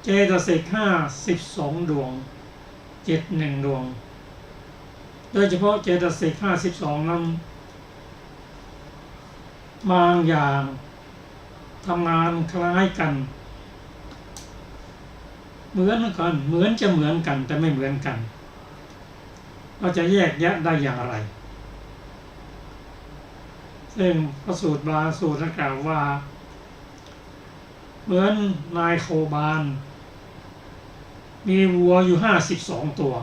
เจตสิก52ดวงจิต1ดวงโดยเฉพาะเจตสิก52นั้นบางอย่างทำงานคล้ายกันเหมือนจะเหมือนกันแต่ไม่เหมือนกันเราจะแยกแยะได้อย่างไรซึ่งพระสูตรบาสูตรกล่าวว่าเหมือนนายโคบาลมีวัวอยู่52ตัว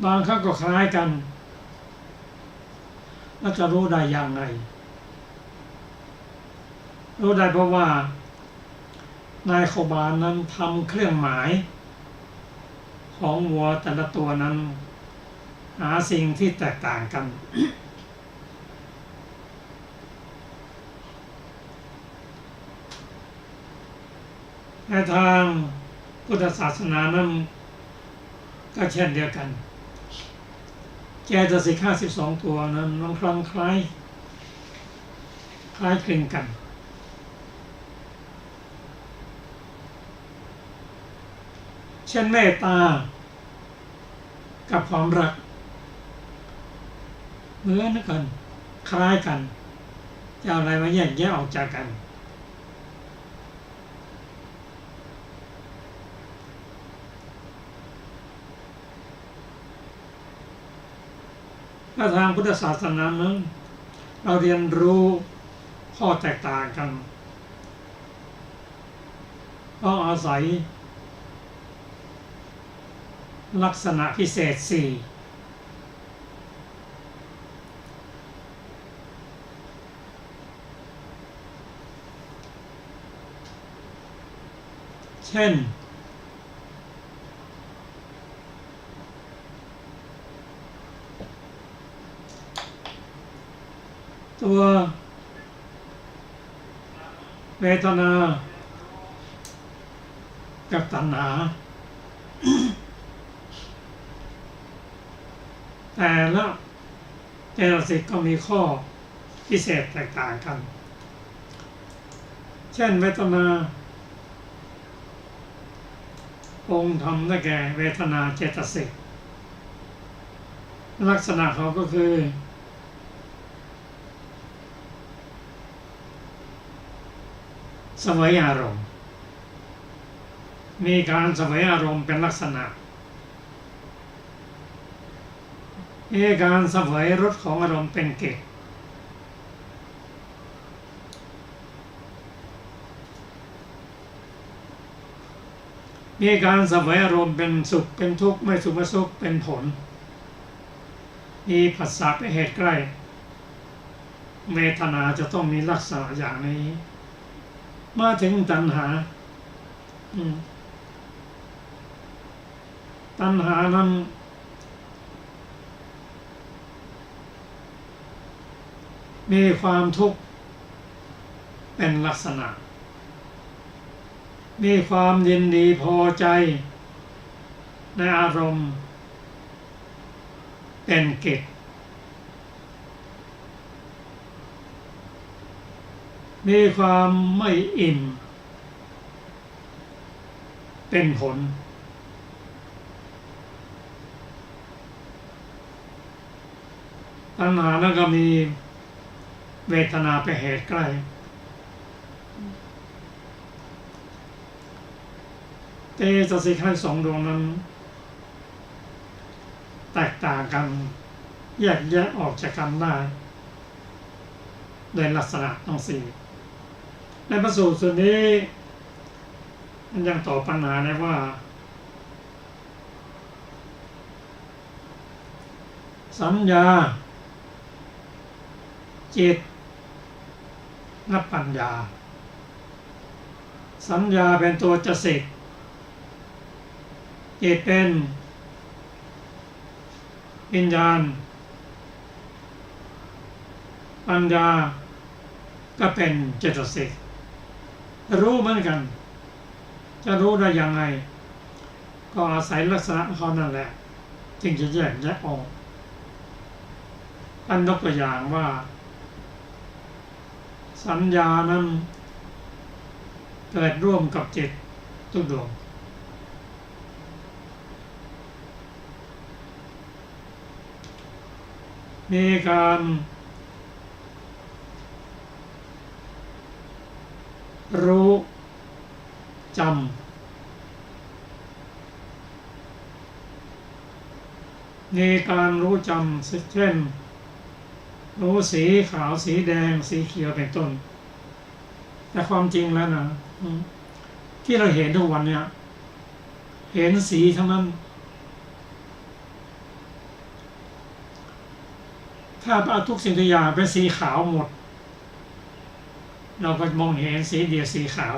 บางครั้งก็คล้ายกันแล้วจะรู้ได้อย่างไรรู้ได้เพราะว่านายโคบาลนั้นทำเครื่องหมายของวัวแต่ละตัวนั้นหาสิ่งที่แตกต่างกัน ในทางพุทธศาสนานั้นก็เช่นเดียวกันเจตสิก52ตัวนั้นบางครั้งคล้ายคลึงกันเช่นเมตตากับความรักเหมือนกันคล้ายกันจะเอาอะไรมาแยกแยะออกจากกันถ้าทางพุทธศาสนานั้นเราเรียนรู้ข้อแตกต่างกันก็อาศัยลักษณะพิเศษ4เช่นตัวเวทนากับตัณหาแต่ละเจตสิกก็มีข้อพิเศษแตกต่างกันเช่นเวทนาองค์ธรรมได้แก่เวทนาเจตสิกลักษณะเขาก็คือเสวยอารมณ์มีการเสวยอารมณ์เป็นลักษณะมีการเสวยรสของอารมณ์เป็นเกศมีการเสวยอารมณ์เป็นสุขเป็นทุกข์ไม่สุขไม่ทุกข์เป็นผลมีผัสสะเป็นเหตุใกล้เวทนาจะต้องมีลักษณะอย่างนี้มาถึงตัณหาตัณหานั้นมีความทุกข์เป็นลักษณะมีความยินดีพอใจในอารมณ์เป็นกิจมีความไม่อิ่มเป็นผลตัณหาแล้วก็มีเวทนาเป็นเหตุใกล้เจตสิก2ดวงนั้นแตกต่างกันแยกแยะออกจากกันได้โดยลักษณะทั้ง4ในพระสูตรส่วนนี้มันยังตอบปัญหาได้ว่าสัญญาจิตและปัญญาสัญญาเป็นตัวเจตสิกจิตเป็นวิญญาณปัญญาก็เป็นเจตสิกรู้เหมือนกันจะรู้ได้ยังไงก็อาศัยลักษณะเขานั่นแหละจึงจะแยกออกอันยกตัวอย่างว่าสัญญานั้น เกิดร่วมกับจิตทุกดวงมีการรู้จำมีการรู้จำเช่นรู้สีขาวสีแดงสีเขียวเป็นต้นแต่ความจริงแล้วนะที่เราเห็นทุกวันเนี่ยเห็นสีทั้งนั้นถ้าเอาทุกสิ่งทุกอย่างเป็นสีขาวหมดเราก็มองเห็นสีเดียวสีขาว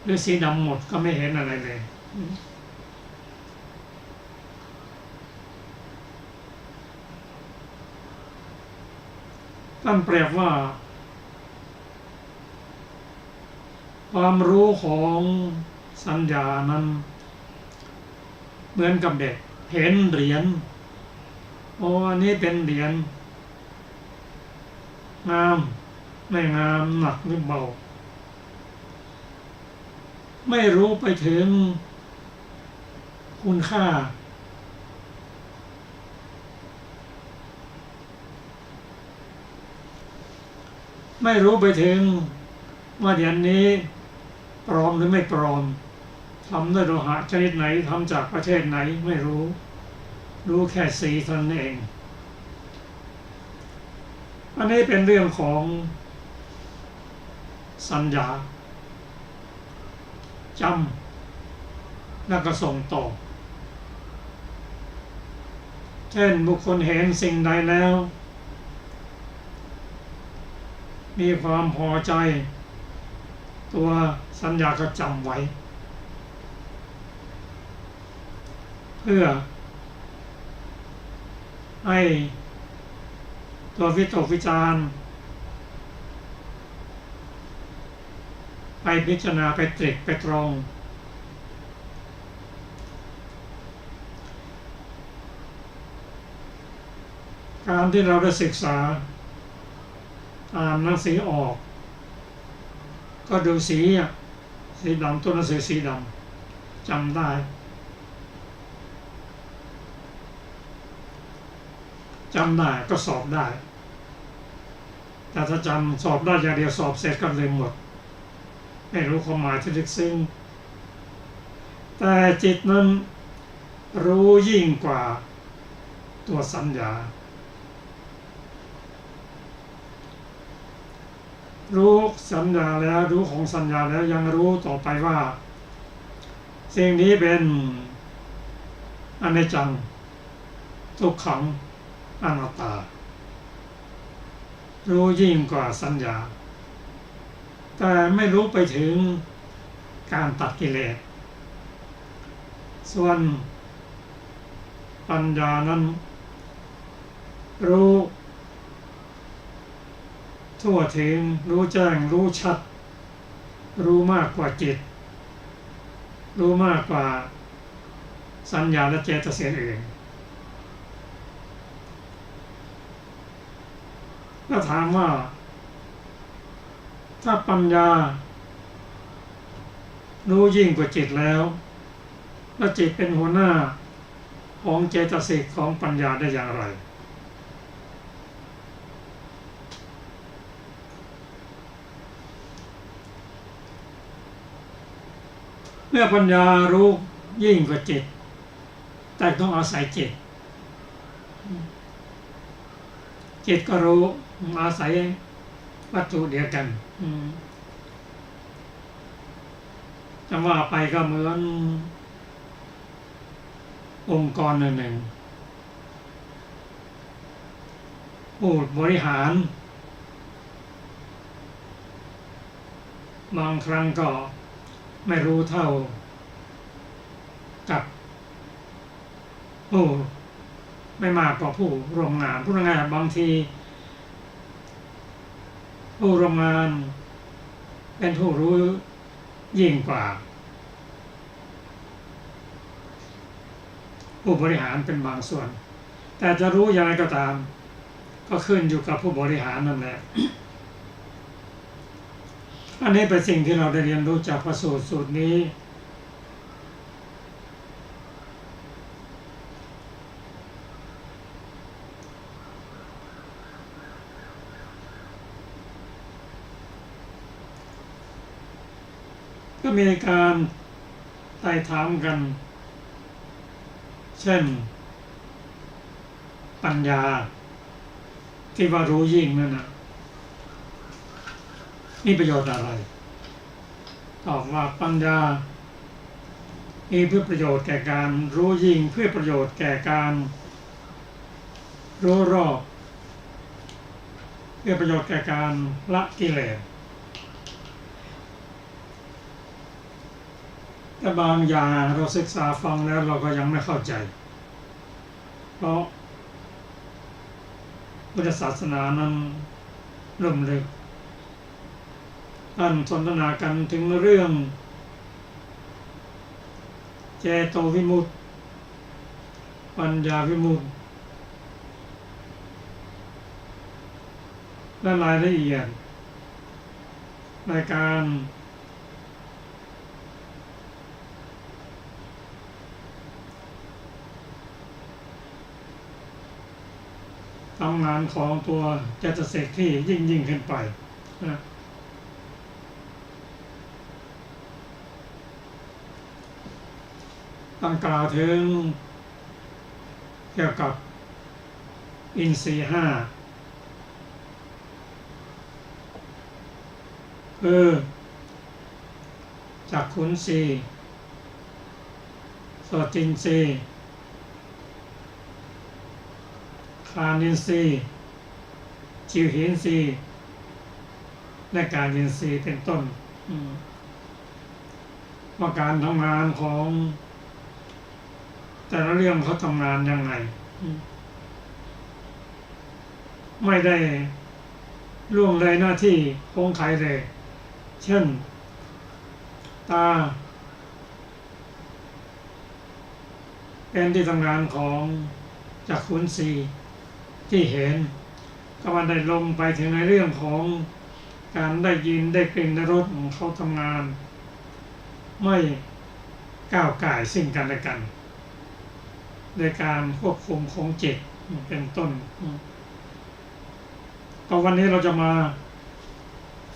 หรือสีดำหมดก็ไม่เห็นอะไรเลยท่านเปรียบว่าความรู้ของสัญญานั้นเหมือนกับเด็กเห็นเหรียญโอ้อันนี้เป็นเหรียญงามไม่งามหนักหรือเบาไม่รู้ไปถึงคุณค่าไม่รู้ไปถึงว่าเหรียญนี้ปลอมหรือไม่ปลอมทำด้วยโลหะชนิดไหนทำจากประเทศไหนไม่รู้แค่สีเท่านั้นเองอันนี้เป็นเรื่องของสัญญาจำแล้วก็ส่งต่อเช่นบุคคลเห็นสิ่งใดแล้วมีความพอใจตัวสัญญาก็จำไว้เพื่อให้ตัววิตกวิจารณ์ไปพิจารณาไปตรึกไปตรองการที่เราได้ศึกษาอ่านหนังสือออกก็ดูสีดำตัวหนังสือสีดำจำได้ก็สอบได้แต่ถ้าจำสอบได้อย่างเดียวสอบเสร็จก็ลืมหมดไม่รู้ความหมายที่ลึกซึ้งแต่จิตนั้นรู้ยิ่งกว่าตัวสัญญารู้สัญญาแล้วรู้ของสัญญาแล้วยังรู้ต่อไปว่าสิ่งนี้เป็นอนิจจังทุกขังอนัตตารู้ยิ่งกว่าสัญญาแต่ไม่รู้ไปถึงการตัดกิเลสส่วนปัญญานั้นรู้ทั่วถึงรู้แจ้งรู้ชัดรู้มากกว่าจิตรู้มากกว่าสัญญาและเจตสิกอื่นถ้าถามว่าถ้าปัญญารู้ยิ่งกว่าจิตแล้วจิตเป็นหัวหน้าของเจตสิกของปัญญาได้อย่างไรเมื่อปัญญารู้ยิ่งกว่าจิตแต่ต้องอาศัยจิตก็รู้อาศัยวัตถุเดียวกันจะว่าไปก็เหมือนองค์กรหนึ่งผู้บริหารบางครั้งก็ไม่รู้เท่ากับผู้ไม่มากกว่าผู้ร่วมงานบางทีผู้ร่วมงานเป็นผู้รู้ยิ่งกว่าผู้บริหารเป็นบางส่วนแต่จะรู้อย่างไรก็ตามก็ขึ้นอยู่กับผู้บริหารนั่นแหละ อันนี้เป็นสิ่งที่เราได้เรียนรู้จากพระสูตรสูตรนี้ก็มีการไต่ถามกันเช่นปัญญาที่ว่ารู้ยิ่งนั่นนะมีประโยชน์อะไรตอบว่าปัญญามีเพื่อประโยชน์แก่การรู้ยิ่งเพื่อประโยชน์แก่การรู้รอบเพื่อประโยชน์แก่การละกิเลสแต่บางอย่างเราศึกษาฟังแล้วเราก็ยังไม่เข้าใจเพราะพุทธศาสนานั้นลุ่มลึกท่านสนทนากันถึงเรื่องเจโตวิมุตติปัญญาวิมุตติและรายละเอียดในการทำงานของตัวเจตสิกที่ยิ่งขึ้นไปนะตั้งกล่าวถึงเกี่ยวกับอินทรีย์ห้าจักขุนทรีย์โสตินทรีย์คานินทรีย์จิวหินทรีย์และกายอินทรีย์เป็นต้นว่าการทำงานของแต่ละเรื่องเขาทำงานยังไงไม่ได้ล่วงเลยหน้าที่ของใครเลยเช่นตาเป็นที่ทำงานของจักขุนทรีย์ที่เห็นก็มันได้ลงไปถึงในเรื่องของการได้ยินได้กลิ่นได้รสของเขาทำงานไม่ก้าวก่ายซึ่งกันและกันโดยการควบคุมของจิตเป็นต้นก็วันนี้เราจะมา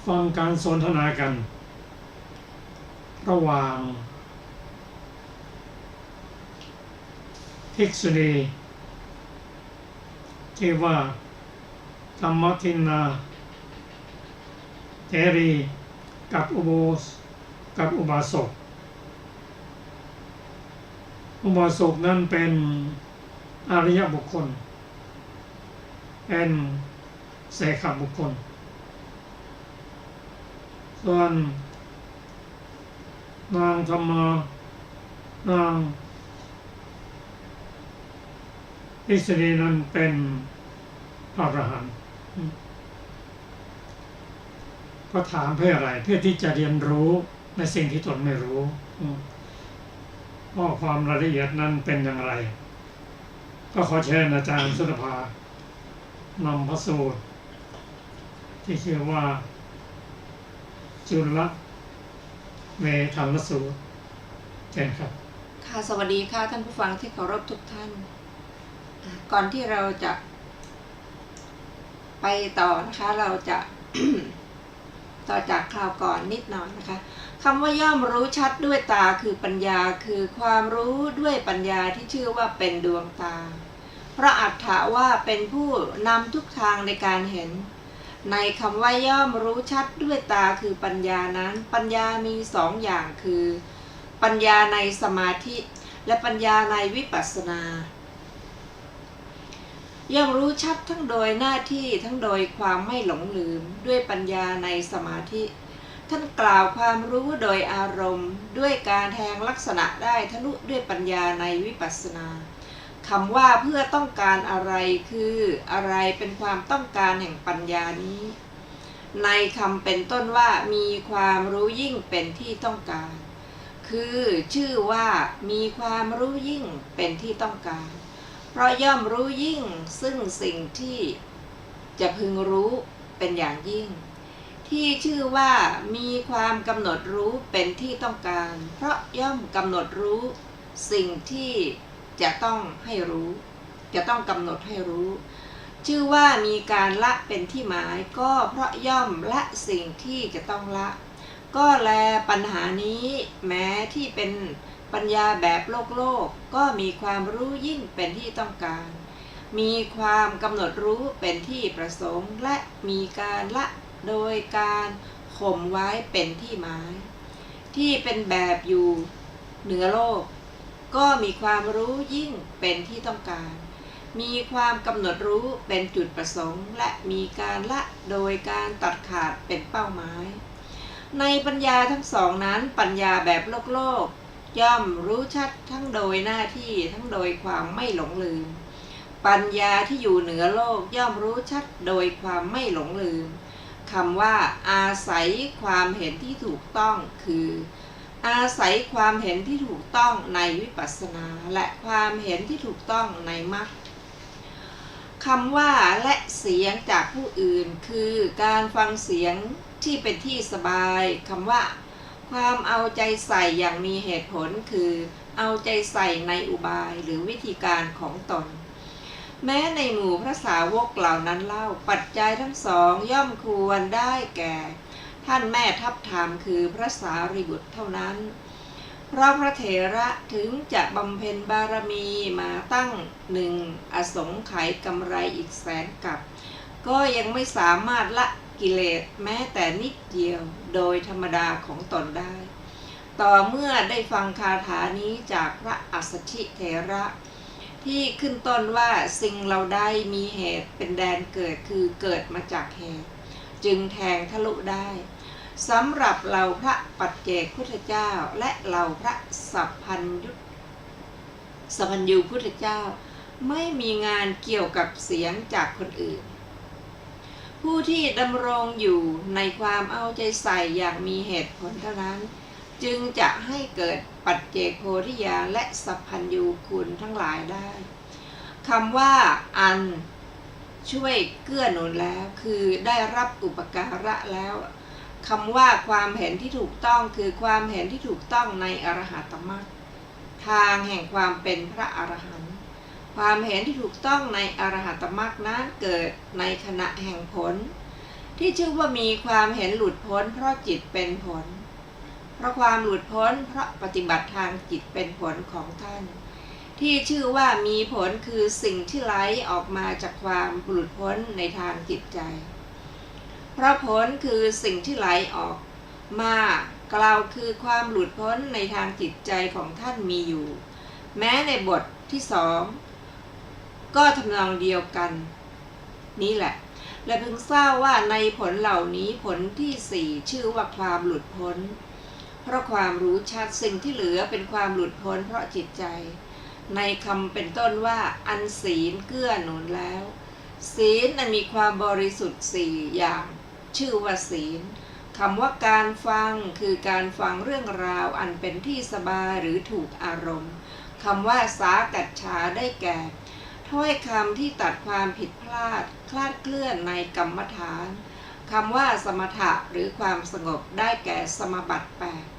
ฟังการสนทนากันระหว่างภิกษุณีที่ว่าธรรมทินนาเทรีกับอุบาสกอุบาสกนั้นเป็นอริยบุคคลเป็นเสขบุคคลส่วนนางธรรมนางภิกษุณีนั้นเป็นพระอรหันต์ก็ถามเพื่ออะไรเพื่อที่จะเรียนรู้ในสิ่งที่ตนไม่รู้ว่าความรายละเอียดนั้นเป็นอย่างไรก็ขอเชิญอาจารย์สุนภานำพระสูตรที่ชื่อว่าจุลเมธัลสูตรเชิญครับค่ะสวัสดีค่ะท่านผู้ฟังที่เคารพทุกท่านก่อนที่เราจะไปต่อนะคะเราจะ ต่อจากคราวก่อนนิดหน่อยนะคะคำว่าย่อมรู้ชัดด้วยตาคือปัญญาคือความรู้ด้วยปัญญาที่ชื่อว่าเป็นดวงตาเพราะอัตถะว่าเป็นผู้นำทุกทางในการเห็นในคำว่าย่อมรู้ชัดด้วยตาคือปัญญานั้นปัญญามีสองอย่างคือปัญญาในสมาธิและปัญญาในวิปัสสนาย่อมรู้ชัดทั้งโดยหน้าที่ทั้งโดยความไม่หลงลืมด้วยปัญญาในสมาธิท่านกล่าวความรู้โดยอารมณ์ด้วยการแทงลักษณะได้ทะลุด้วยปัญญาในวิปัสสนาคำว่าเพื่อต้องการอะไรคืออะไรเป็นความต้องการแห่งปัญญานี้ในคำเป็นต้นว่ามีความรู้ยิ่งเป็นที่ต้องการคือชื่อว่ามีความรู้ยิ่งเป็นที่ต้องการเพราะย่อมรู้ยิ่งซึ่งสิ่งที่จะพึงรู้เป็นอย่างยิ่งท ที่ชื่อว่ามีความกำหนดรู้เป็นที่ต้องการ เพราะย่อมกำหนดรู้สิ่งที่จะต้องให้รู้ จะต้องกำหนดให้รู้ ชื่อว่ามีการละเป็นที่หมาย ก็เพราะย่อมละสิ่งที่จะต้องละ ก็แลปัญหานี้แม้ที่เป็นปัญญาแบบโลกก็มีความรู้ยิ่งเป็นที่ต้องการ มีความกำหนดรู้เป็นที่ประสงค์ และมีการละโดยการข่มไว้เป็นที่หมาย ที่เป็นแบบอยู่เหนือโลกก็มีความรู้ยิ่งเป็นที่ต้องการ มีความกำหนดรู้เป็นจุดประสงค์ และมีการละโดยการตัดขาดเป็นเป้าหมาย ในปัญญาทั้งสองนั้นปัญญาแบบโลกย่อมรู้ชัดทั้งโดยหน้าที่ทั้งโดยความไม่หลงลืม ปัญญาที่อยู่เหนือโลกย่อมรู้ชัดโดยความไม่หลงลืมคำว่าอาศัยความเห็นที่ถูกต้องคืออาศัยความเห็นที่ถูกต้องในวิปัสสนาและความเห็นที่ถูกต้องในมรรคคำว่าและเสียงจากผู้อื่นคือการฟังเสียงที่เป็นที่สบายคำว่าความเอาใจใส่อย่างมีเหตุผลคือเอาใจใส่ในอุบายหรือวิธีการของตน แม้ในหมู่พระสาวกเหล่านั้นเล่าปัจจัยทั้งสองย่อมควรได้แก่ท่านแม่ทัพธรรมคือพระสารีบุตรเท่านั้น เพราะพระเถระถึงจะบำเพ็ญบารมีมาตั้ง1 อสงไขยกำไรอีกแสนกับก็ยังไม่สามารถละกิเลสแม้แต่นิดเดียวโดยธรรมดาของตนได้ ต่อเมื่อได้ฟังคาถานี้จากพระอัสสชิเถระที่ขึ้นต้นว่าสิ่งเราได้มีเหตุเป็นแดนเกิดคือเกิดมาจากเหตุจึงแทงทะลุได้สำหรับเราพระปัจเจกพุทธเจ้าและเราพระสัพพัญญูพุทธเจ้าไม่มีงานเกี่ยวกับเสียงจากคนอื่นผู้ที่ดำรงอยู่ในความเอาใจใส่อย่างมีเหตุผลเท่านั้นจึงจะให้เกิดปัจเจกโพธิญาณและสัพพัญญูคุณทั้งหลายได้คำว่าอันช่วยเกื้อหนุนแล้วคือได้รับอุปการะแล้วคำว่าความเห็นที่ถูกต้องคือความเห็นที่ถูกต้องในอรหัตมรรคทางแห่งความเป็นพระอรหันต์ความเห็นที่ถูกต้องในอรหัตมรรคนั้นเกิดในขณะแห่งผลที่ชื่อว่ามีความเห็นหลุดพ้นเพราะจิตเป็นผลเพราะความหลุดพ้นเพราะปฏิบัติทางจิตเป็นผลของท่านที่ชื่อว่ามีผลคือสิ่งที่ไหลออกมาจากความหลุดพ้นในทางจิตใจเพราะผลคือสิ่งที่ไหลออกมากล่าวคือความหลุดพ้นในทางจิตใจของท่านมีอยู่แม้ในบทที่2ก็ทำนองเดียวกันนี่แหละและเพิ่งทราบว่าในผลเหล่านี้ผลที่4ชื่อว่าความหลุดพ้นเพราะความรู้ชัดสิ่งที่เหลือเป็นความหลุดพ้นเพราะจิตใจในคำเป็นต้นว่าอันศีลเกื้อหนุนแล้วศีลนั้นมีความบริสุทธิ์4อย่างชื่อว่าศีลคำว่าการฟังคือการฟังเรื่องราวอันเป็นที่สบายหรือถูกอารมณ์คำว่าสากัจฉาได้แก่ถ้อยคำที่ตัดความผิดพลาดคลาดเคลื่อนในกรรมฐานคำว่าสมถะหรือความสงบได้แก่สมบัติ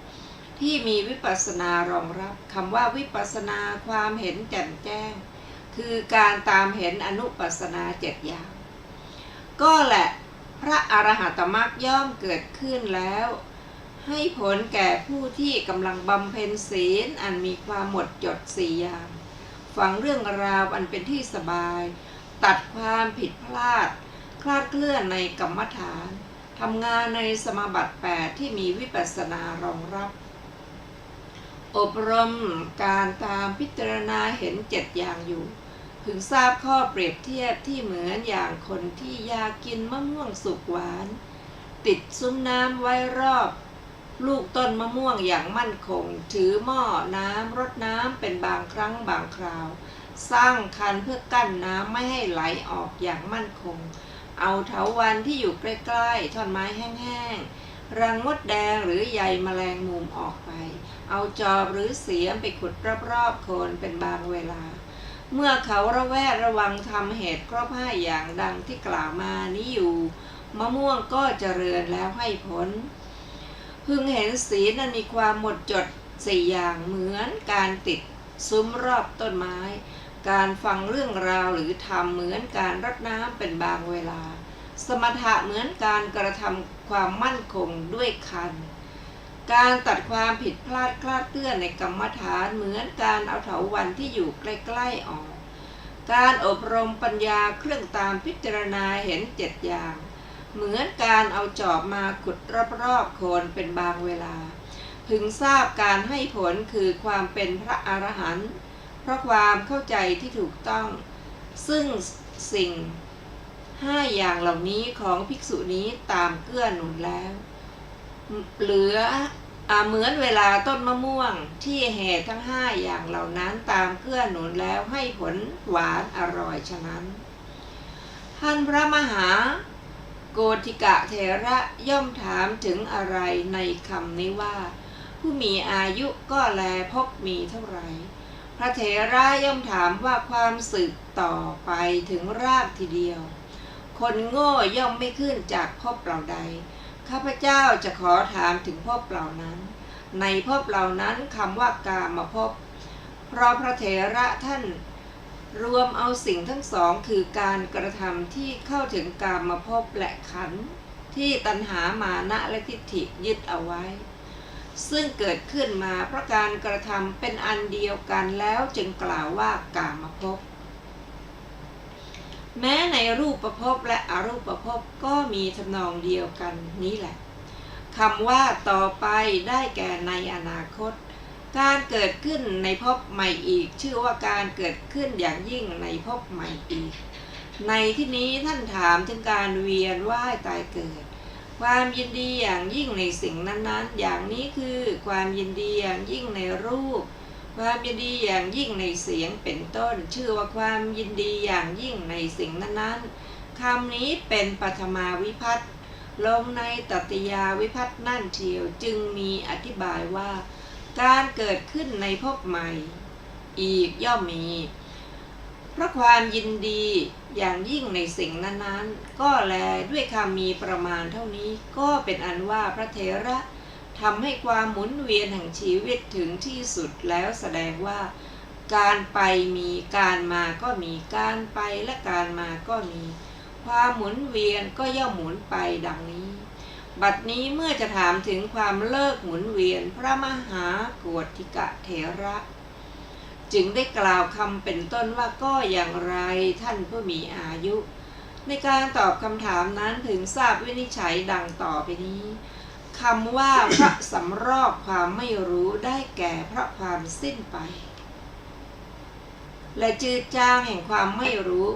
8ที่มีวิปัสสนารองรับคำว่าวิปัสสนาความเห็นแจ่มแจ้งคือการตามเห็นอนุปัสสนา7อย่างก็แหละพระอรหัตมรรคย่อมเกิดขึ้นแล้วให้ผลแก่ผู้ที่กำลังบำเพ็ญศีลอันมีความหมดจด4อย่างฟังเรื่องราวอันเป็นที่สบายตัดความผิดพลาดคลาดเคลื่อนในกรรมฐานทำงานในสมบัติ8ที่มีวิปัสสนารองรับอบรมการตามพิจารณาเห็น7อย่างอยู่พึงทราบข้อเปรียบเทียบที่เหมือนอย่างคนที่อยากกินมะม่วงสุกหวานติดซุ้มน้ำไว้รอบลูกต้นมะม่วงอย่างมั่นคงถือหม้อน้ำรดน้ำเป็นบางครั้งบางคราวสร้างคันเพื่อกั้นน้ำไม่ให้ไหลออกอย่างมั่นคงเอาเถาวัลย์ที่อยู่ใกล้ๆท่อนไม้แห้งๆรังมดแดงหรือใยแมลงมุมออกไปเอาจอบหรือเสียมไปขุดรอบๆโคนเป็นบางเวลาเมื่อเขาระแวดระวังทำเหตุครบ5อย่างดังที่กล่าวมานี้อยู่ มะม่วงก็เจริญแล้วให้ผลพึงเห็นศีลนั้นมีความหมดจดสี่อย่างเหมือนการติดซุ้มรอบต้นไม้ การฟังเรื่องราวหรือทำเหมือนการรดน้ำเป็นบางเวลา สมถะเหมือนการกระทำความมั่นคงด้วยคัน การตัดความผิดพลาดคลาดเคลื่อนในกรรมฐานเหมือนการเอาเถาวัลย์ที่อยู่ใกล้ๆออก การอบรมปัญญาเครื่องตามพิจารณาเห็นเจ็ดอย่าง เหมือนการเอาจอบมาขุดรอบๆโคนเป็นบางเวลา พึงทราบการให้ผลคือความเป็นพระอรหันต์เพราะความเข้าใจที่ถูกต้อง ซึ่งสิ่งห้าอย่างเหล่านี้ของภิกษุนี้ตามเกื้อหนุนแล้ว เหลือเหมือนเวลาต้นมะม่วงที่เหตุทั้งห้าอย่างเหล่านั้นตามเกื้อหนุนแล้วให้ผลหวานอร่อยฉะนั้นท่านพระมหาโกฏิกะเถระย่อมถามถึงอะไรในคำนี้ว่า ผู้มีอายุก็แลพบมีเท่าไหร่พระเถระย่อมถามว่าความสืบต่อไปถึงรากทีเดียวคนโง่ย่อมไม่ขึ้นจากภพเหล่าใดข้าพเจ้าจะขอถามถึงภพเหล่านั้นในภพเหล่านั้นคำว่ากามภพเพราะพระเถระท่านรวมเอาสิ่งทั้งสองคือการกระทำที่เข้าถึงกามภพและขันธ์ที่ตัณหามานะและทิฏฐิยึดเอาไว้ซึ่งเกิดขึ้นมาเพราะการกระทำเป็นอันเดียวกันแล้วจึงกล่าวว่ากามภพแม้ในรูปภพและอรูปภพก็มีทำนองเดียวกันนี้แหละคำว่าต่อไปได้แก่ในอนาคตการเกิดขึ้นในภพใหม่อีกชื่อว่าการเกิดขึ้นอย่างยิ่งในภพใหม่อีกในที่นี้ท่านถามถึงการเวียนว่ายตายเกิดความยินดีอย่างยิ่งในสิ่งนั้นๆอย่างนี้คือความยินดีอย่างยิ่งในรูปความยินดีอย่างยิ่งในเสียงเป็นต้นชื่อว่าความยินดีอย่างยิ่งในสิ่งนั้นๆคำนี้เป็นปัทมาวิภัตติลงในตติยาวิภัตตินั่นเทียวจึงมีอธิบายว่าการเกิดขึ้นในภพใหม่อีกย่อมมีเพราะความยินดีอย่างยิ่งในสิ่งนั้นๆก็แลด้วยคำมีประมาณเท่านี้ก็เป็นอันว่าพระเถระทำให้ความหมุนเวียนแห่งชีวิตถึงที่สุดแล้วแสดงว่าการไปมีการมาก็มีการไปและการมาก็มีความหมุนเวียนก็ย่อมหมุนไปดังนี้บัดนี้เมื่อจะถามถึงความเลิกหมุนเวียนพระมหาโกฏิกะเถระจึงได้กล่าวคำเป็นต้นว่าก็อย่างไรท่านผู้มีอายุในการตอบคำถามนั้นถึงทราบวินิจฉัยดังต่อไปนี้คำว่าพระสำรอกความไม่รู้ได้แก่เพราะความสิ้นไปและจืดจางแห่งความไม่รู้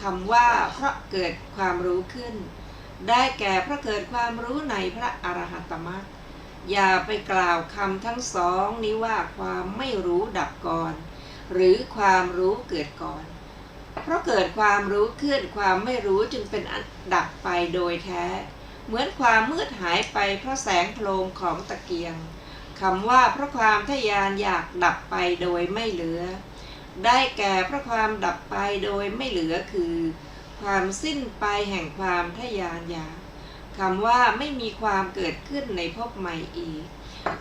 คำว่าเพราะเกิดความรู้ขึ้นได้แก่เพราะเกิดความรู้ในพระอรหัตตมรรคอย่าไปกล่าวคำทั้งสองนี้ว่าความไม่รู้ดับก่อนหรือความรู้เกิดก่อนเพราะเกิดความรู้ขึ้นความไม่รู้จึงเป็นอันดับไปโดยแท้เหมือนความมืดหายไปเพราะแสงโพลงของตะเกียงคำว่าเพราะความทะยานอยากดับไปโดยไม่เหลือได้แก่เพราะความดับไปโดยไม่เหลือคือความสิ้นไปแห่งความทะยานอยากคำว่าไม่มีความเกิดขึ้นในภพใหม่อีก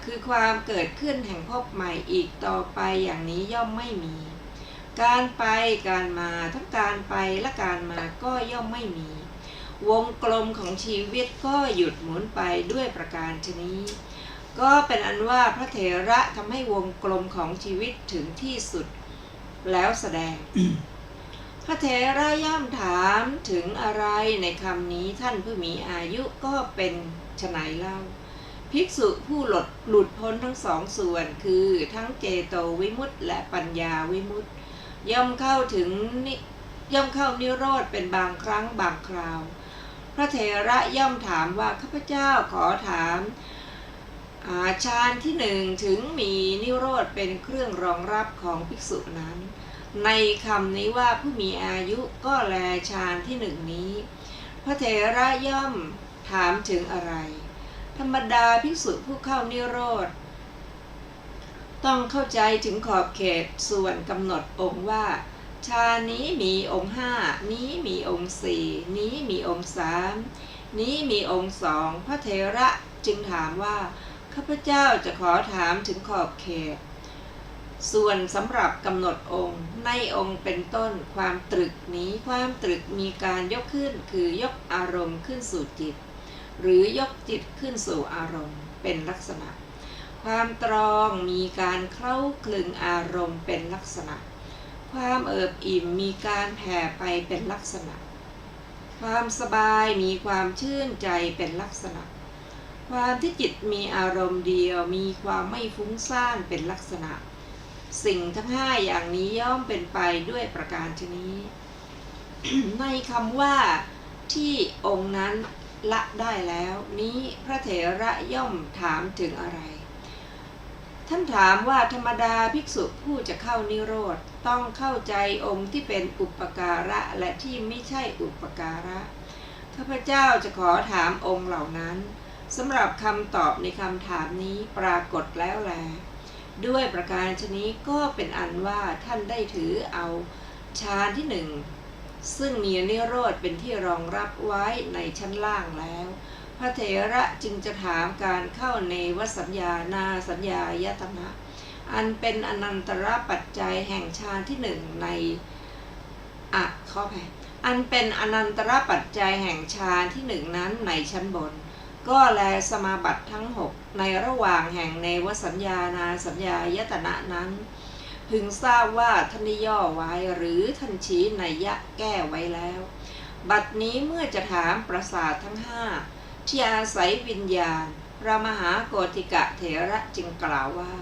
คือความเกิดขึ้นแห่งภพใหม่อีกต่อไปอย่างนี้ย่อมไม่มีการไปการมาทั้งการไปและการมาก็ย่อมไม่มีวงกลมของชีวิตก็หยุดหมุนไปด้วยประการชนี้ก็เป็นอันว่าพระเถระทำให้วงกลมของชีวิตถึงที่สุดแล้วแสดง พระเถระย่อมถามถึงอะไรในคำนี้ท่านผู้มีอายุก็เป็นไฉนเล่าภิกษุผู้หลุดพ้นทั้งสองส่วนคือทั้งเจโตวิมุตติและปัญญาวิมุตติย่อมเข้านิโรธเป็นบางครั้งบางคราวพระเถระย่อมถามว่าข้าพเจ้าขอถามฌานที่หนึ่งถึงมีนิโรธเป็นเครื่องรองรับของภิกษุนั้นในคำนี้ว่าผู้มีอายุก็แลฌานที่หนึ่งนี้พระเถระย่อมถามถึงอะไรธรรมดาภิกษุผู้เข้านิโรธต้องเข้าใจถึงขอบเขตส่วนกำหนดองค์ว่าฌานนี้มีองค์ห้านี้มีองค์สี่นี้มีองค์สาม นี้มีองค์สองพระเถระจึงถามว่าข้าพเจ้าจะขอถามถึงขอบเขตส่วนสำหรับกำหนดองค์ในองค์เป็นต้นความตรึกนี้ความตรึกมีการยกขึ้นคือยกอารมณ์ขึ้นสู่จิตหรือยกจิตขึ้นสู่อารมณ์เป็นลักษณะความตรองมีการเคล้าคลึงอารมณ์เป็นลักษณะความเอิบอิ่มมีการแผ่ไปเป็นลักษณะความสบายมีความชื่นใจเป็นลักษณะความที่จิตมีอารมณ์เดียวมีความไม่ฟุ้งซ่านเป็นลักษณะสิ่งทั้งห้าอย่างนี้ย่อมเป็นไปด้วยประการชนี้ ในคำว่าที่องค์นั้นละได้แล้วนี้พระเถระย่อมถามถึงอะไรท่านถามว่าธรรมดาภิกษุผู้จะเข้านิโรธต้องเข้าใจองค์ที่เป็นอุปการะและที่ไม่ใช่อุปการะข้าพเจ้าจะขอถามองค์เหล่านั้นสำหรับคำตอบในคำถามนี้ปรากฏแล้วแลด้วยประการชนี้ก็เป็นอันว่าท่านได้ถือเอาฌานที่หนึ่งซึ่งมีนิโรธเป็นที่รองรับไว้ในชั้นล่างแล้วพระเถระจึงจะถามการเข้าในวสัญญานาสัญญายตนะอันเป็นอนันตรปัจจัยแห่งฌานที่หนึ่งในข้อแผ่อันเป็นอนันตรปัจจัยแห่งฌานที่หนึ่งนั้นในชั้นบนก็แลสมาบัติทั้ง6ในระหว่างแห่งเนวสัญญานาสัญญายตนะนั้นพึงทราบว่าท่านย่อไว้หรือท่านชี้นัยยะแก้ไว้แล้วบัดนี้เมื่อจะถามประสาททั้ง5ที่อาศัยวิญญาณพระมหาโกฏิกะเถระจึงกล่าวว่า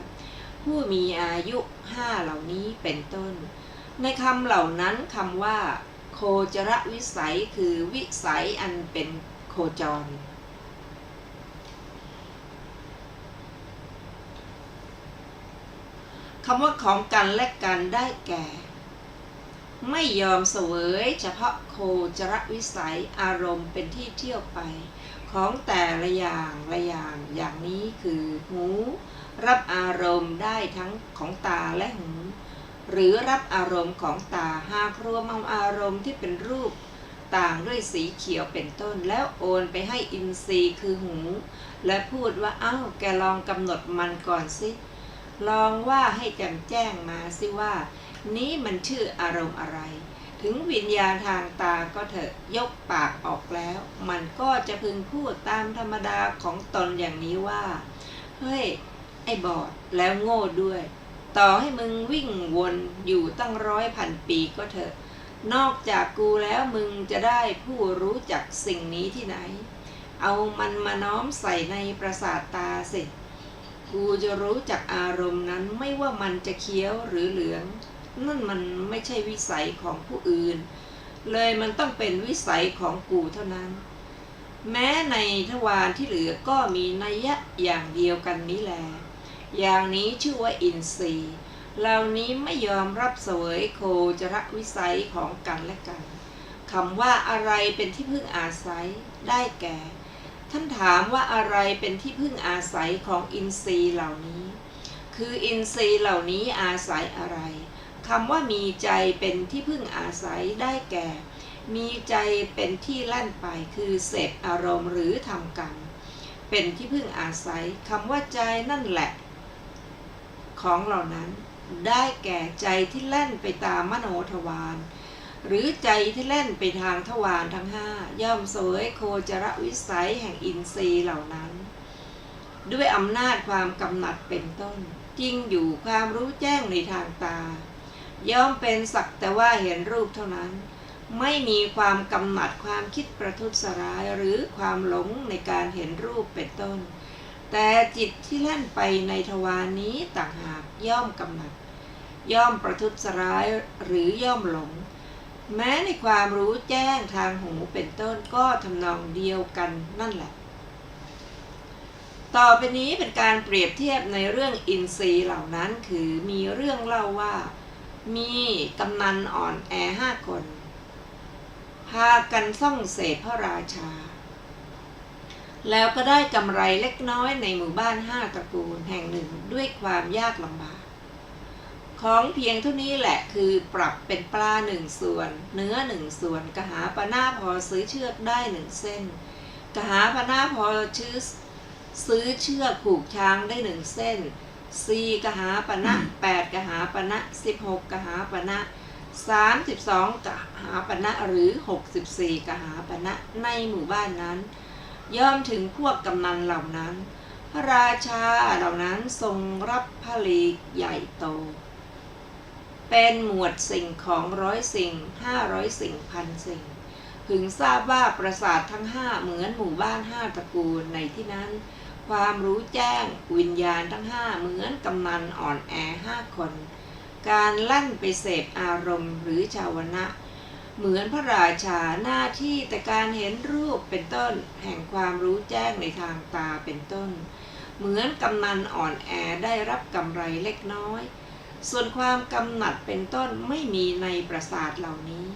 ผู้มีอายุ5เหล่านี้เป็นต้นในคำเหล่านั้นคำว่าโคจรวิสัยคือวิสัยอันเป็นโคจรคำว่าของกันและกันได้แก่ไม่ยอมเสวยเฉพาะโคจรวิสัยอารมณ์เป็นที่เที่ยวไปของแต่ละอย่างละอย่างอย่างนี้คือหูรับอารมณ์ได้ทั้งของตาและหูหรือรับอารมณ์ของตาหากรวมเอาอารมณ์ที่เป็นรูปต่างด้วยสีเขียวเป็นต้นแล้วโอนไปให้อินทรีย์คือหูและพูดว่าแกลองกำหนดมันก่อนสิลองว่าให้แจ่มแจ้งมาสิว่านี้มันชื่ออารมณ์อะไรถึงวิญญาณทางตาก็เถอะยกปากออกแล้วมันก็จะพึงพูดตามธรรมดาของตนอย่างนี้ว่าเฮ้ยไอ้บอดแล้วโง่ด้วยต่อให้มึงวิ่งวนอยู่ตั้ง100,000 ปีก็เถอะนอกจากกูแล้วมึงจะได้ผู้รู้จักสิ่งนี้ที่ไหนเอามันมาน้อมใส่ในประสาทตาสิกูจะรู้จักอารมณ์นั้นไม่ว่ามันจะเขียวหรือเหลืองนั่นมันไม่ใช่วิสัยของผู้อื่นเลยมันต้องเป็นวิสัยของกูเท่านั้นแม้ในทวารที่เหลือก็มีนัยยะอย่างเดียวกันนี้แลอย่างนี้ชื่อว่าอินทรีย์เหล่านี้ไม่ยอมรับเสวยโคจรวิสัยของกันและกันคำว่าอะไรเป็นที่พึ่งอาศัยได้แก่ท่านถามว่าอะไรเป็นที่พึ่งอาศัยของอินทรีย์เหล่านี้คืออินทรีย์เหล่านี้อาศัยอะไรคำว่ามีใจเป็นที่พึ่งอาศัยได้แก่มีใจเป็นที่แล่นไปคือเสพอารมณ์หรือทำกรรมเป็นที่พึ่งอาศัยคำว่าใจนั่นแหละของเหล่านั้นได้แก่ใจที่แล่นไปตามมโนทวารหรือใจที่แล่นไปทางทวารทั้ง5ย่อมเสวยโคจรวิสัยแห่งอินทรีย์เหล่านั้นด้วยอำนาจความกำหนัดเป็นต้นจริงอยู่ความรู้แจ้งในทางตาย่อมเป็นสักแต่ว่าเห็นรูปเท่านั้นไม่มีความกำหนัดความคิดประทุษร้ายหรือความหลงในการเห็นรูปเป็นต้นแต่จิตที่แล่นไปในทวารนี้ต่างหากย่อมกำหนัดย่อมประทุษร้ายหรือย่อมหลงแม้ในความรู้แจ้งทางหูเป็นต้นก็ทำนองเดียวกันนั่นแหละต่อไปนี้เป็นการเปรียบเทียบในเรื่องอินทรีย์เหล่านั้นคือมีเรื่องเล่าว่ามีกำนันอ่อนแอ5 คนพากันส่องเสพพระราชาแล้วก็ได้กำไรเล็กน้อยในหมู่บ้าน5 ตระกูลแห่งหนึ่งด้วยความยากลำบากของเพียงเท่านี้แหละคือปรับเป็นปลา1 ส่วนเนื้อ1 ส่วนกหาปณะพอซื้อเชือกได้1 เส้น กหาปณะพอซื้อเชือกผูกช้างได้1 เส้น4 กหาปณะ8 กหาปณะ16 กหาปณะ32 กหาปณะหรือ64 กหาปณะในหมู่บ้านนั้นย่อมถึงพวกกำนันเหล่านั้นพระราชาเหล่านั้นทรงรับพลีใหญ่โตเป็นหมวดสิ่งของ100 สิ่ง500 สิ่ง1,000 สิ่งพึงทราบว่าปราสาททั้ง5เหมือนหมู่บ้าน5 ตระกูลในที่นั้นความรู้แจ้งวิญญาณทั้ง5เหมือนกำนันอ่อนแอ5 คนการลั่นไปเสพอารมณ์หรือชาวนะเหมือนพระราชาหน้าที่แต่การเห็นรูปเป็นต้นแห่งความรู้แจ้งในทางตาเป็นต้นเหมือนกำนันอ่อนแอได้รับกำไรเล็กน้อยส่วนความกำหนัดเป็นต้นไม่มีในปราสาทเหล่านี้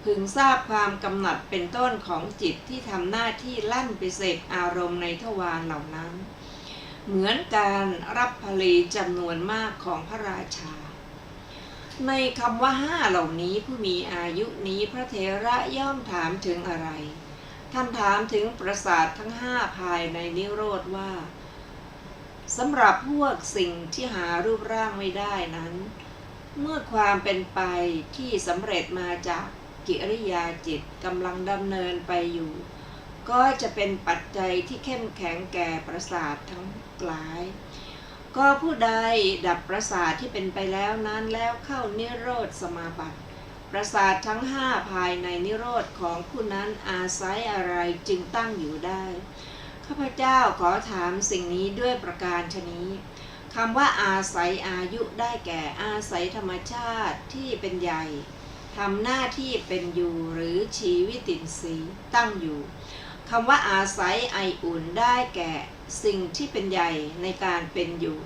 พึงทราบความกำหนัดเป็นต้นของจิตที่ทำหน้าที่ลั่นไปเสพอารมณ์ในทวารเหล่านั้นเหมือนการรับพลีจำนวนมากของพระราชาในคำว่า5เหล่านี้ผู้มีอายุนี้พระเถระย่อมถามถึงอะไรท่านถามถึงปราสาททั้ง5ภายในนิโรธว่าสำหรับพวกสิ่งที่หารูปร่างไม่ได้นั้นเมื่อความเป็นไปที่สำเร็จมาจากกิริยาจิตกำลังดำเนินไปอยู่ก็จะเป็นปัจจัยที่เข้มแข็งแก่ปราสาททั้งหลายก็ผู้ใดดับปราสาทที่เป็นไปแล้วนั้นแล้วเข้านิโรธสมาบัติปราสาททั้ง5ภายในนิโรธของผู้นั้นอาศัยอะไรจึงตั้งอยู่ได้ข้าพเจ้าขอถามสิ่งนี้ด้วยประการฉนี้คำว่าอาศัยอายุได้แก่อาศัยธรรมชาติที่เป็นใหญ่ทำหน้าที่เป็นอยู่หรือชีวิตินทรีย์ตั้งอยู่คำว่าอาศัยไออุ่นได้แก่สิ่งที่เป็นใหญ่ในการเป็นอยู่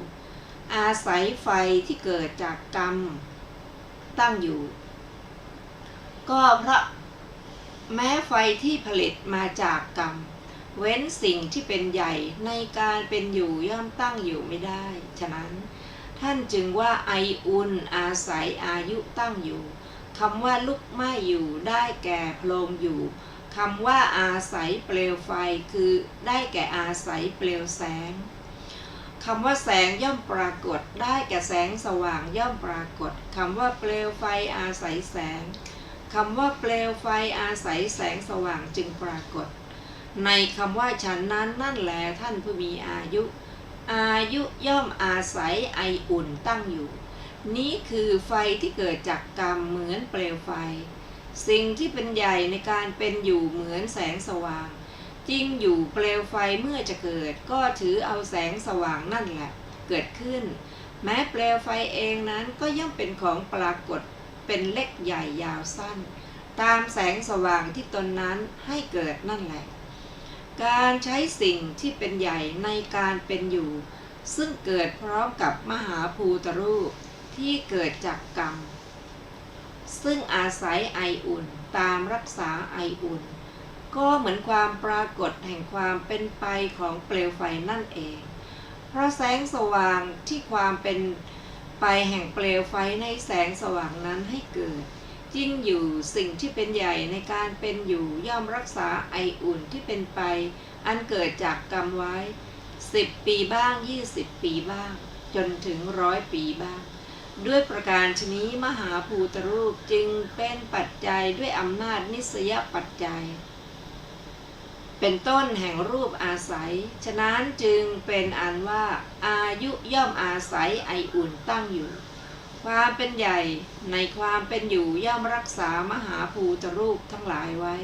อาศัยไฟที่เกิดจากกรรมตั้งอยู่ก็เพราะแม้ไฟที่ผลิตมาจากกรรมเว้นสิ่งที่เป็นใหญ่ในการเป็นอยู่ย่อมตั้งอยู่ไม่ได้ฉะนั้นท่านจึงว่าไออุ่นอาศัยอายุตั้งอยู่คำว่าลุกไหม้อยู่ได้แก่โพลงอยู่คำว่าอาศัยเปลวไฟคือได้แก่อาศัยเปลวแสงคำว่าแสงย่อมปรากฏได้แก่แสงสว่างย่อมปรากฏคำว่าเปลวไฟอาศัยแสงคำว่าเปลวไฟอาศัยแสงสว่างจึงปรากฏในคำว่าฉันนั้นนั่นแหละท่านผู้มีอายุย่อมอาศัยไออุ่นตั้งอยู่นี้คือไฟที่เกิดจากกรรมเหมือนเปลวไฟสิ่งที่เป็นใหญ่ในการเป็นอยู่เหมือนแสงสว่างจริงอยู่เปลวไฟเมื่อจะเกิดก็ถือเอาแสงสว่างนั่นแหละเกิดขึ้นแม้เปลวไฟเองนั้นก็ย่อมเป็นของปรากฏเป็นเล็กใหญ่ยาวสั้นตามแสงสว่างที่ตนนั้นให้เกิดนั่นแหละการใช้สิ่งที่เป็นใหญ่ในการเป็นอยู่ซึ่งเกิดพร้อมกับมหาภูตรูปที่เกิดจากกรรมซึ่งอาศัยไออุ่นตามรักษาไออุ่นก็เหมือนความปรากฏแห่งความเป็นไปของเปลวไฟนั่นเองเพราะแสงสว่างที่ความเป็นไปแห่งเปลวไฟในแสงสว่างนั้นให้เกิดจริงอยู่สิ่งที่เป็นใหญ่ในการเป็นอยู่ย่อมรักษาไออุ่นที่เป็นไปอันเกิดจากกรรมไว้10 ปีบ้าง20 ปีบ้างจนถึง100 ปีบ้างด้วยประการฉนี้มหาภูตรูปจึงเป็นปัจจัยด้วยอำนาจนิสยปัจจัยเป็นต้นแห่งรูปอาศัยฉะนั้นจึงเป็นอันว่าอายุย่อมอาศัยไออุ่นตั้งอยู่ความเป็นใหญ่ในความเป็นอยู่ย่อมรักษามหาภูตรูปทั้งหลายไว้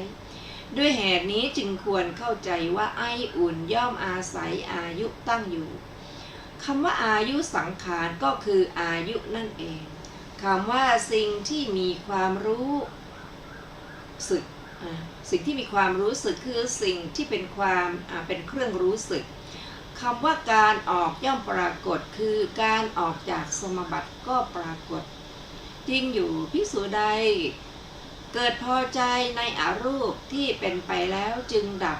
ด้วยเหตุนี้จึงควรเข้าใจว่าไออุ่นย่อมอาศัยอายุตั้งอยู่คำว่าอายุสังขารก็คืออายุนั่นเองคำว่าสิ่งที่มีความรู้สึกสิ่งที่มีความรู้สึกคือสิ่งที่เป็นความเป็นเครื่องรู้สึกคำว่าการออกย่อมปรากฏคือการออกจากสมบัติก็ปรากฏจริงอยู่ภิกษุใดเกิดพอใจในอรูปที่เป็นไปแล้วจึงดับ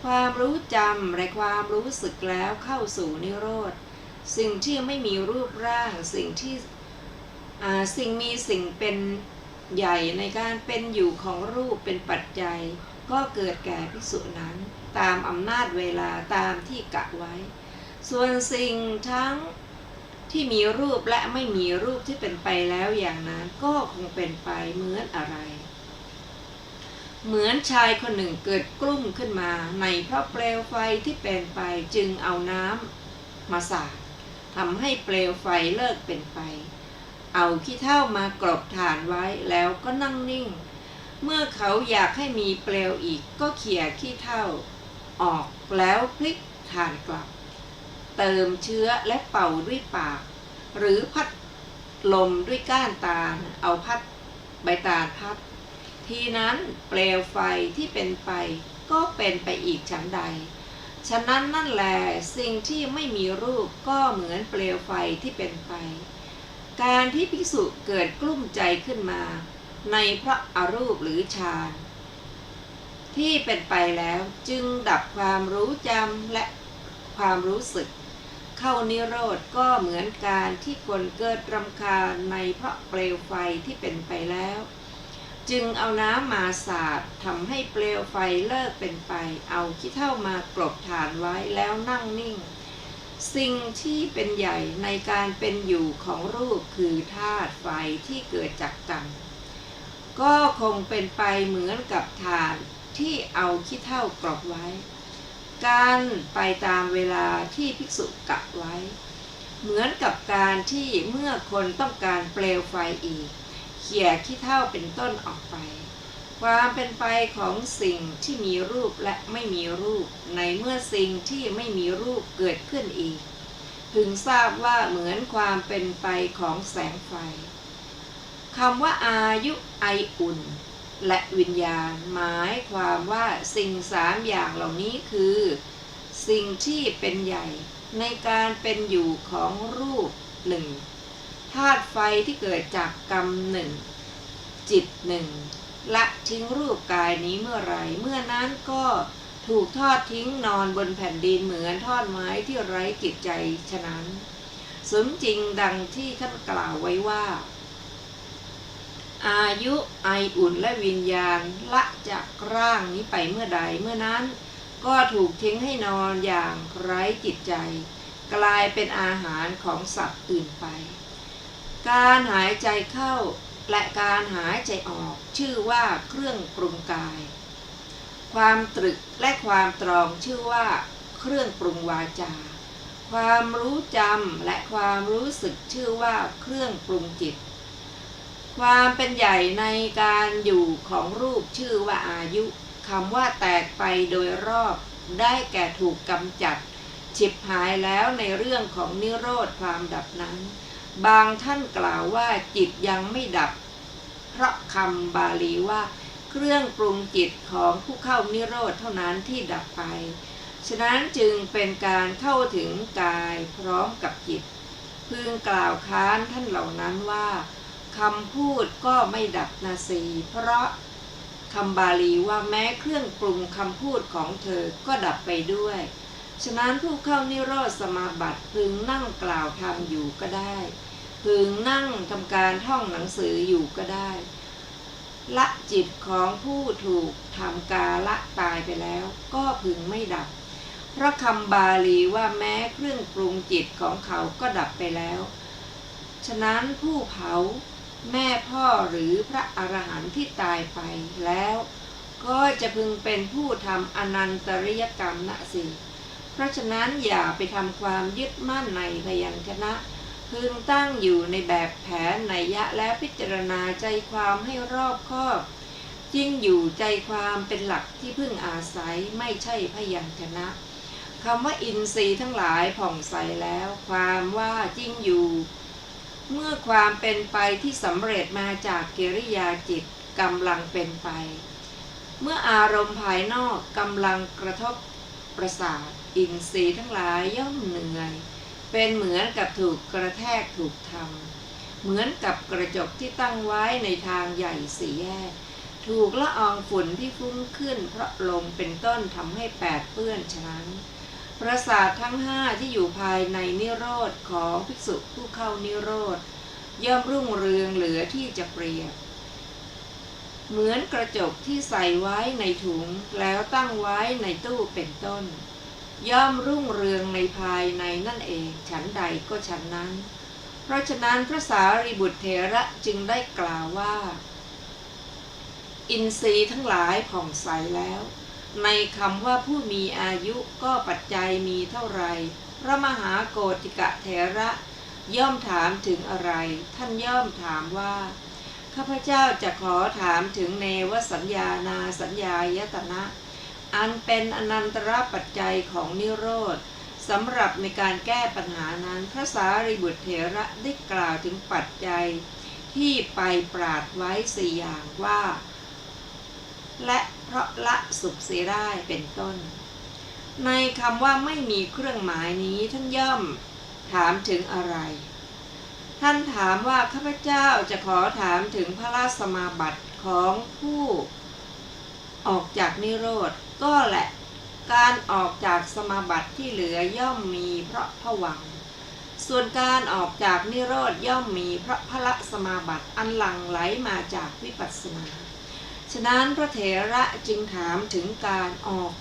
ความรู้จำและความรู้สึกแล้วเข้าสู่นิโรธสิ่งที่ไม่มีรูปร่างสิ่งมีสิ่งเป็นใหญ่ในการเป็นอยู่ของรูปเป็นปัจจัยก็เกิดแก่ภิกษุนั้น ตามอำนาจเวลาตามที่กะไว้ ส่วนสิ่งทั้งที่มีรูปและไม่มีรูปที่เป็นไปแล้วอย่างนั้นก็คงเป็นไปเหมือนอะไร เหมือนชายคนหนึ่งเกิดกลุ้มขึ้นมาในเพราะเปลวไฟที่เป็นไปจึงเอาน้ำมาสาดทำให้เปลวไฟเลิกเป็นไปเอาขี้เถ้ามากรบฐานไว้แล้วก็นั่งนิ่งเมื่อเขาอยากให้มีเปลวอีกก็เขี่ยขี้เถ้าออกแล้วพลิกฐานกลับเติมเชื้อและเป่าด้วยปากหรือพัดลมด้วยก้านตาลเอาพัดใบตาลพัดทีนั้นเปลวไฟที่เป็นไปก็เป็นไปอีกฉันใดฉะนั้นนั่นแหละสิ่งที่ไม่มีรูปก็เหมือนเปลวไฟที่เป็นไปการที่ภิกษุเกิดกลุ้มใจขึ้นมาในพระอรูปหรือฌานที่เป็นไปแล้วจึงดับความรู้จำและความรู้สึกเข้านิโรธก็เหมือนการที่คนเกิดรำคาญในเพราะเปลวไฟที่เป็นไปแล้วจึงเอาน้ำมาสาดทำให้เปลวไฟเลิกเป็นไปเอาขี้เถ้ามากรบฐานไว้แล้วนั่งนิ่งสิ่งที่เป็นใหญ่ในการเป็นอยู่ของรูปคือธาตุไฟที่เกิดจากกรรมก็คงเป็นไปเหมือนกับฐานที่เอาขี้เถ้ากรบไว้การไปตามเวลาที่ภิกษุกะไว้เหมือนกับการที่เมื่อคนต้องการเปลวไฟอีกเขี่ยขี้เถ้าเป็นต้นออกไปความเป็นไปของสิ่งที่มีรูปและไม่มีรูปในเมื่อสิ่งที่ไม่มีรูปเกิดขึ้นอีกพึงทราบว่าเหมือนความเป็นไปของแสงไฟคำว่าอายุไออุ่นและวิญญาณหมายความว่าสิ่งสามอย่างเหล่านี้คือสิ่งที่เป็นใหญ่ในการเป็นอยู่ของรูปหนึ่งธาตุไฟที่เกิดจากกรรมหนึ่งจิตหนึ่งละทิ้งรูปกายนี้เมื่อไรเมื่อนั้นก็ถูกทอดทิ้งนอนบนแผ่นดินเหมือนทอดไม้ที่ไร้จิตใจฉะนั้นสมจริงดังที่ท่านกล่าวไว้ว่าอายุไออุ่นและวิญญาณละจากร่างนี้ไปเมื่อใดเมื่อนั้นก็ถูกทิ้งให้นอนอย่างไร้จิตใจกลายเป็นอาหารของสัตว์อื่นไปการหายใจเข้าและการหายใจออกชื่อว่าเครื่องปรุงกายความตรึกและความตรองชื่อว่าเครื่องปรุงวาจาความรู้จำและความรู้สึกชื่อว่าเครื่องปรุงจิตความเป็นใหญ่ในการอยู่ของรูปชื่อว่าอายุคำว่าแตกไปโดยรอบได้แก่ถูกกำจัดฉิบหายแล้วในเรื่องของนิโรธความดับนั้นบางท่านกล่าวว่าจิตยังไม่ดับเพราะคำบาลีว่าเครื่องปรุงจิตของผู้เข้านิโรธเท่านั้นที่ดับไปฉะนั้นจึงเป็นการเข้าถึงกายพร้อมกับจิตพึงกล่าวค้านท่านเหล่านั้นว่าคำพูดก็ไม่ดับนาสีเพราะคำบาลีว่าแม้เครื่องปรุงคำพูดของเธอก็ดับไปด้วยฉะนั้นผู้เข้านิโรธสมาบัติพึงนั่งกล่าวธรรมอยู่ก็ได้พึงนั่งทำการท่องหนังสืออยู่ก็ได้ละจิตของผู้ถูกทำกาละตายไปแล้วก็พึงไม่ดับเพราะคำบาลีว่าแม้เครื่องปรุงจิตของเขาก็ดับไปแล้วฉะนั้นผู้เผาแม่พ่อหรือพระอรหันต์ที่ตายไปแล้วก็จะพึงเป็นผู้ทำอนันตริยกรรมนะสิเพราะฉะนั้นอย่าไปทำความยึดมั่นในพยัญชนะพึงตั้งอยู่ในแบบแผนนัยยะและพิจารณาใจความให้รอบคอบจริงอยู่ใจความเป็นหลักที่พึ่งอาศัยไม่ใช่พยัญชนะคำว่าอินทรีย์ทั้งหลายผ่องใสแล้วความว่าจริงอยู่เมื่อความเป็นไปที่สำเร็จมาจากกิริยาจิตกำลังเป็นไปเมื่ออารมณ์ภายนอกกำลังกระทบประสาทอินทรีย์ทั้งหลายย่อมเหนื่อยเป็นเหมือนกับถูกกระแทกถูกทำเหมือนกับกระจกที่ตั้งไว้ในทางใหญ่สี่แยกถูกละอองฝุ่นที่ฟุ้งขึ้นเพราะลมเป็นต้นทำให้แปดเปื้อนฉะนั้นประสาททั้งห้าที่อยู่ภายในนิโรธของภิกษุผู้เข้านิโรธย่อมรุ่งเรืองเหลือที่จะเปรียบ เหมือนกระจกที่ใส่ไว้ในถุงแล้วตั้งไว้ในตู้เป็นต้นย่อมรุ่งเรืองในภายในนั่นเองฉันใดก็ฉันนั้นเพราะฉะนั้นพระสารีบุตรเถระจึงได้กล่าวว่าอินทรีย์ทั้งหลายผ่องใสแล้วในคำว่าผู้มีอายุก็ปัจจัยมีเท่าไรพระมหาโกฏิกะเถระย่อมถามถึงอะไรท่านย่อมถามว่าข้าพเจ้าจะขอถามถึงเนวสัญญานาสัญญายตนะอันเป็นอนันตรปัจจัยของนิโรธสำหรับในการแก้ปัญหานั้นพระสารีบุตรเถระได้กล่าวถึงปัจจัยที่ไปปราดไว้สี่อย่างว่าและเพราะละสุขเสียได้เป็นต้นในคำว่าไม่มีเครื่องหมายนี้ท่านย่อมถามถึงอะไรท่านถามว่าข้าพเจ้าจะขอถามถึงพระสมาบัติของผู้ออกจากนิโรธก็แหละการออกจากสมาบัติที่เหลือย่อมมีเพราะภวังค์ส่วนการออกจากนิโรธย่อมมีเพราะพระสมาบัติอันหลั่งไหลมาจากวิปัสสนาฉะนั้นพระเถระจึงถามถึงการออก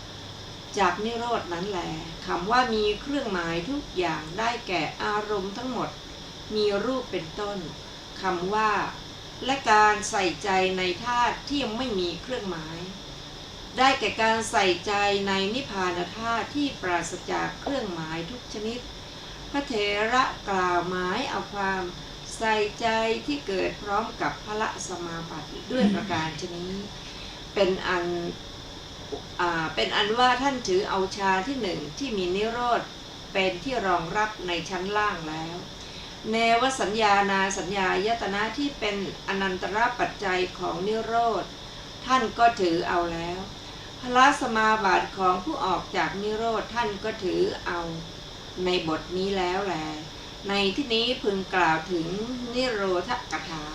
จากนิโรธนั้นแหละคำว่ามีเครื่องหมายทุกอย่างได้แก่อารมณ์ทั้งหมดมีรูปเป็นต้นคำว่าและการใส่ใจในธาตุที่ยังไม่มีเครื่องหมายได้แก่การใส่ใจในนิพพานธาตุที่ปราศจากเครื่องหมายทุกชนิดพระเถระกล่าวหมายเอาความใส่ใจที่เกิดพร้อมกับพระสมาบัติด้วยประการชนี้เป็นอันว่าท่านถือเอาฌานที่หนึ่งที่มีนิโรธเป็นที่รองรับในชั้นล่างแล้วเนวสัญญานาสัญญายตนะที่เป็นอนันตรปัจจัยของนิโรธท่านก็ถือเอาแล้วพระสมาบัติของผู้ออกจากนิโรธท่านก็ถือเอาในบทนี้แล้วแลในที่นี้พึงกล่าวถึงนิโรธกถา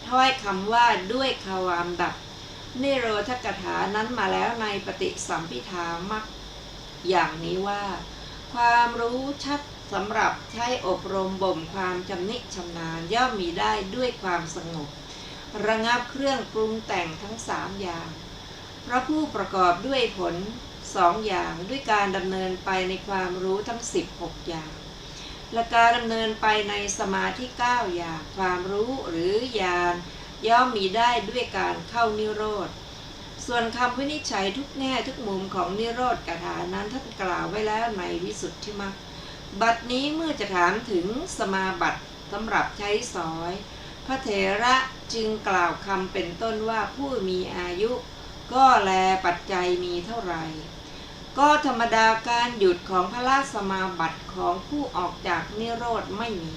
ถ้อยคำว่าด้วยความดับนิโรธกถานั้นมาแล้วในปฏิสัมภิทามัคอย่างนี้ว่าความรู้ชัดสำหรับใช้อบรมบ่มความชำนิชำนาญย่อมมีได้ด้วยความสงบระงับเครื่องปรุงแต่งทั้งสามอย่างเพราะผู้ประกอบด้วยผลสองอย่างด้วยการดำเนินไปในความรู้ทั้ง16อย่างและการดำเนินไปในสมาธิ9อย่างความรู้หรือญาณย่อมมีได้ด้วยการเข้านิโรธส่วนคำวินิจฉัยทุกแง่ทุกมุมของนิโรธกถานั้นท่านกล่าวไว้แล้วในวิสุทธิมรรคบัดนี้เมื่อจะถามถึงสมาบัติสำหรับใช้สอยพระเถระจึงกล่าวคำเป็นต้นว่าผู้มีอายุก็แลปัจจัยมีเท่าไหร่ก็ธรรมดาการหยุดของพระสมาบัติของผู้ออกจากนิโรธไม่มี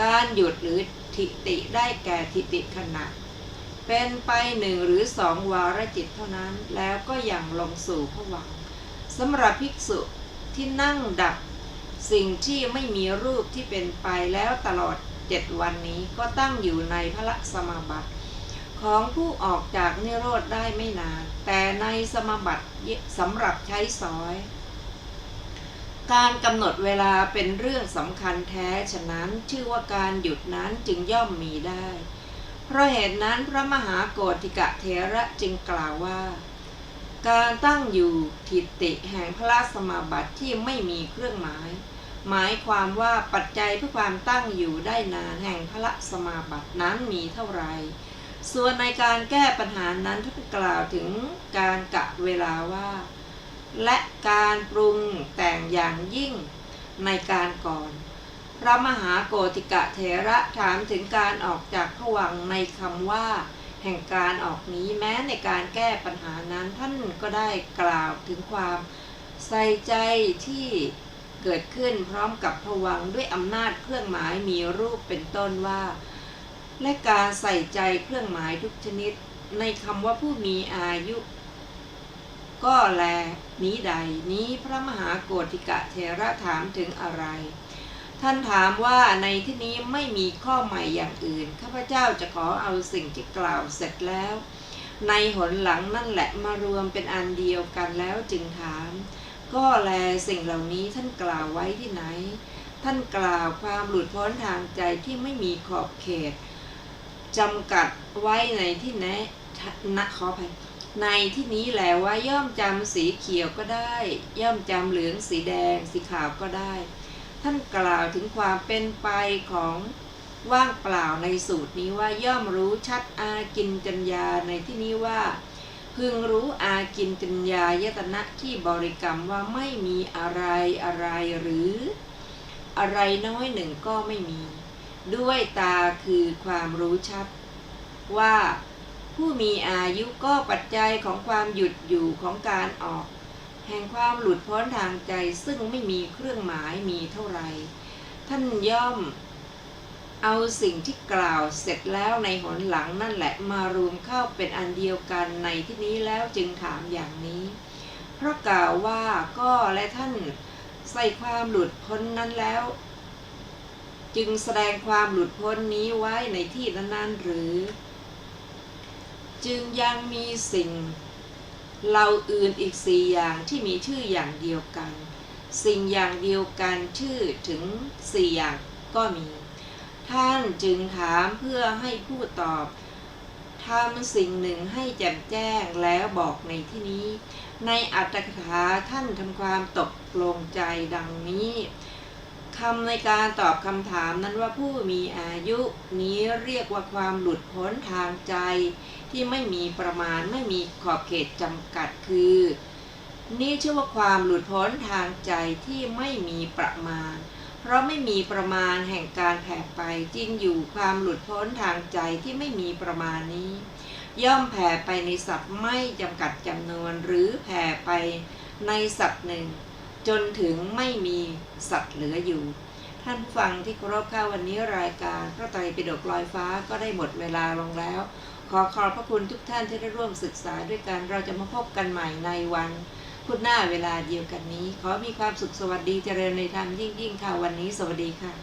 การหยุดหรือทิฏฐิได้แก่ทิฏฐิขณะเป็นไป1 หรือ 2วาระจิตเท่านั้นแล้วก็ยังลงสู่ภวังค์สำหรับภิกษุที่นั่งดับสิ่งที่ไม่มีรูปที่เป็นไปแล้วตลอด7วันนี้ก็ตั้งอยู่ในพระสมาบัติของผู้ออกจากนิโรธได้ไม่นานแต่ในสมาบัติสำหรับใช้สอยการกำหนดเวลาเป็นเรื่องสำคัญแท้ฉะนั้นชื่อว่าการหยุดนั้นจึงย่อมมีได้เพราะเหตุนั้นพระมหาโกฏิกะเถระจึงกล่าวว่าการตั้งอยู่ทิฏฐิแห่งพระสมาบัติที่ไม่มีเครื่องหมายหมายความว่าปัจจัยเพื่อความตั้งอยู่ได้นานแห่งพระสมาบัตินั้นมีเท่าไรส่วนในการแก้ปัญหานั้นท่านกล่าวถึงการกะเวลาว่าและการปรุงแต่งอย่างยิ่งในการก่อนพระมหาโกฏิกะเถระถามถึงการออกจากภวังค์ในคำว่าแห่งการออกนี้แม้ในการแก้ปัญหานั้นท่านก็ได้กล่าวถึงความใส่ใจที่เกิดขึ้นพร้อมกับภวังค์ด้วยอำนาจเครื่องหมายมีรูปเป็นต้นว่าและการใส่ใจเครื่องหมายทุกชนิดในคำว่าผู้มีอายุก็แลนี้ใดนี้พระมหาโกฏิกะเถระถามถึงอะไรท่านถามว่าในที่นี้ไม่มีข้อใหม่อย่างอื่นข้าพเจ้าจะขอเอาสิ่งที่กล่าวเสร็จแล้วในหนหลังนั่นแหละมารวมเป็นอันเดียวกันแล้วจึงถามก็แลสิ่งเหล่านี้ท่านกล่าวไว้ที่ไหนท่านกล่าวความหลุดพ้นทางใจที่ไม่มีขอบเขตจำกัดไว้ในที่ไหน ขออภัยในที่นี้แหละว่าย่อมจำสีเขียวก็ได้ ย่อมจำเหลืองสีแดงสีขาวก็ได้ ท่านกล่าวถึงความเป็นไปของว่างเปล่าในสูตรนี้ว่าย่อมรู้ชัดอากินจัญญาในที่นี้ว่าพึงรู้อากินจัญญายตนะที่บริกรรมว่าไม่มีอะไรอะไรหรืออะไรน้อยหนึ่งก็ไม่มีด้วยตาคือความรู้ชัดว่าผู้มีอายุก็ปัจจัยของความหยุดอยู่ของการออกแห่งความหลุดพ้นทางใจซึ่งไม่มีเครื่องหมายมีเท่าไรท่านย่อมเอาสิ่งที่กล่าวเสร็จแล้วในหนหลังนั่นแหละมารวมเข้าเป็นอันเดียวกันในที่นี้แล้วจึงถามอย่างนี้เพราะกล่าวว่าก็และท่านใส่ความหลุดพ้นนั้นแล้วจึงแสดงความหลุดพ้นนี้ไว้ในที่นั้นๆหรือจึงยังมีสิ่งเหล่าอื่นอีก4อย่างที่มีชื่ออย่างเดียวกันสิ่งอย่างเดียวกันชื่อถึง4อย่างก็มีท่านจึงถามเพื่อให้ผู้ตอบทำสิ่งหนึ่งให้แจ่มแจ้งแล้วบอกในที่นี้ในอรรถกถาท่านทำความตกลงใจดังนี้คำในการตอบคำถามนั้นว่าผู้มีอายุนี้เรียกว่าความหลุดพ้นทางใจที่ไม่มีประมาณไม่มีขอบเขตจำกัดคือนี่ชื่อว่าความหลุดพ้นทางใจที่ไม่มีประมาณเพราะไม่มีประมาณแห่งการแผ่ไปจริงอยู่ความหลุดพ้นทางใจที่ไม่มีประมาณนี้ย่อมแผ่ไปในสัตว์ไม่จำกัดจำนวนหรือแผ่ไปในสัตว์หนึ่งจนถึงไม่มีสัตว์เหลืออยู่ท่านผู้ฟังที่เคารพค่ะวันนี้รายการพระไตรปิฎกลอยฟ้าก็ได้หมดเวลาลงแล้วขอบพระคุณทุกท่านที่ได้ร่วมศึกษาด้วยกันเราจะมาพบกันใหม่ในวันพุธหน้าเวลาเดียวกันนี้ขอมีความสุขสวัสดีเจริญในธรรมยิ่งๆค่ะวันนี้สวัสดีค่ะ